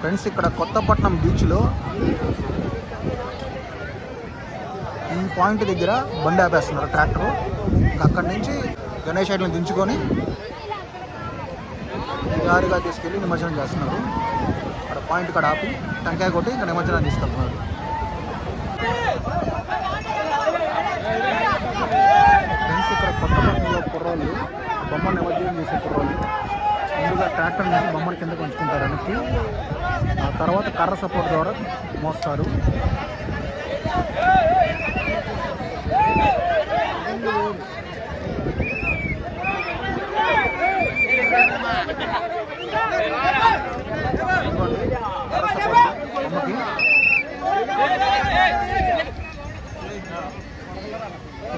Friends, ఇక్కడ కొత్తపట్నం బీచ్లో ఈ పాయింట్ దగ్గర బండి ఆపేస్తున్నారు ట్రాక్టర్. అక్కడి నుంచి గణేష్ ఐడ్లను దించుకొని జారిగా తీసుకెళ్ళి నిమజ్జనం చేస్తున్నారు. అక్కడ పాయింట్ కాడ ఆపి టెంకాయ కొట్టి ఇంకా నిమజ్జనాన్ని తీసుకెళ్తున్నారు. ఫ్రెండ్స్, ఇక్కడ కొత్తపట్నంలో కుర్రోళ్ళు బొమ్మ నిమజ్జనం చేసే కుర్రోళ్ళు ముందుగా ట్రాక్టర్ నుంచి బొమ్మను కిందకు ఉంచుకుంటారు వెనక్కి. ఆ తర్వాత కర్ర సపోర్ట్ ద్వారా మోస్తారు.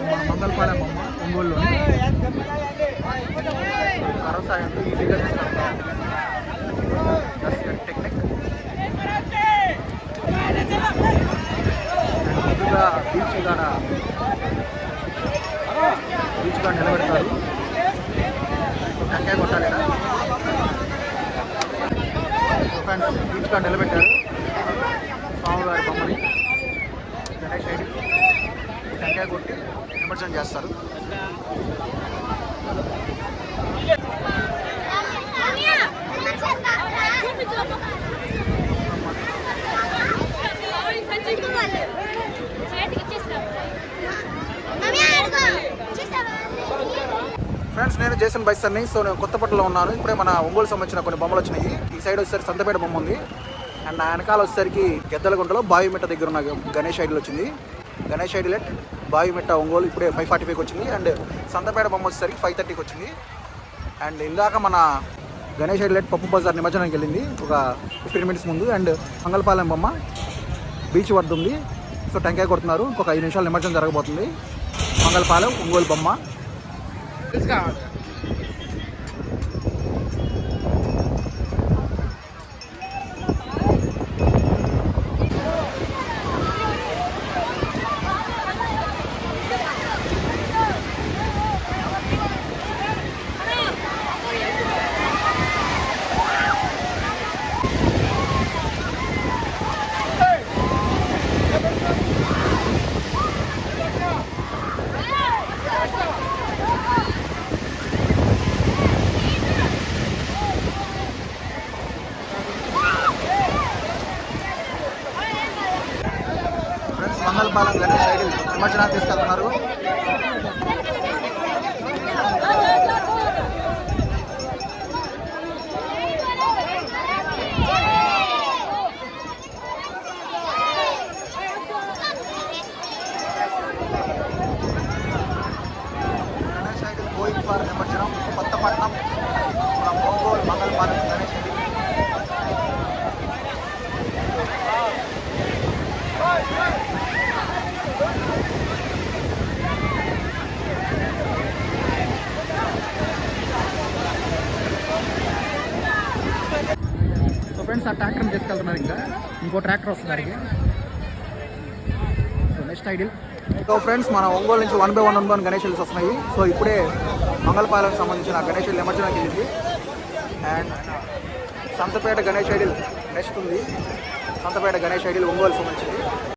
మన మంగళపాలెం బొమ్మ ఒంగోలులో కర్ర సాయంతో ఈజీగా టెక్నిక్. ముందుగా బీచ్ కాడ నిలబెడతారు. టెంకాయ కొట్టాలి. ఫ్రెండ్స్, బీచ్ కాడ నిలబెట్టారు స్వామివారి బొమ్మని. గణేష్ ఐడి టెంకాయ కొట్టి నిమజ్జనం చేస్తారు. ఫ్రెండ్స్, నేను జేసన్ బైసర్ని. సో నేను కొత్తపట్నంలో ఉన్నాను. ఇప్పుడే మన ఒంగోలు సంబంధించిన కొన్ని బొమ్మలు వచ్చినాయి. ఈ సైడ్ వచ్చేసరికి సంతపేట బొమ్మ ఉంది. అండ్ నా వెనకాల వచ్చేసరికి గెద్దలగుంటలో బావిమిట్ట దగ్గర ఉన్న గణేష్ ఐడిల్ వచ్చింది. గణేష్ ఐడిలెట్ బావిమిట్ట ఒంగోలు ఇప్పుడే 5:45కి వచ్చింది. అండ్ సంతపేట బొమ్మ వచ్చేసరికి 5:30కి వచ్చింది. అండ్ ఇందాక మన గణేష్ ఐడిలెట్ పప్పు బజార్ నిమజ్జనానికి వెళ్ళింది ఒక 15 minutes ముందు. అండ్ మంగళపాలెం బొమ్మ బీచ్ వద్ద ఉంది. సో టెంకాయ కొడుతున్నారు. ఇంకొక 5 నిమిషాలు నిమజ్జనం జరగబోతుంది. మంగళపాలెం ఒంగోలు బొమ్మ. మంగళపాలెం గణేష్ ఐడిల్ నిమజ్జనాన్ని తీసుకెళ్తున్నారు. గణేష్ ఐడిల్ గోయింపార్ నిమజ్జనం Kothapatnam Ongole Mangalapalem Ganesh idol. So friends, ఆ ట్రాక్టర్ని తీసుకెళ్తున్నారు. ఇంకా ఇంకో ట్రాక్టర్ వస్తుంది అడిగి. So next idol. So friends, మన ఒంగోలు నుంచి 1 by 1 గణేష్ ఐడిల్స్ వస్తున్నాయి. సో ఇప్పుడే మంగళపాలెం సంబంధించిన గణేష్ ఐడిల్ నిమజ్జనానికి వెళ్ళింది. And Santhapeta Ganesh idol next ఉంది. సంతపేట గణేష్ ఐడిల్ ఒంగోలు సంబంధించింది.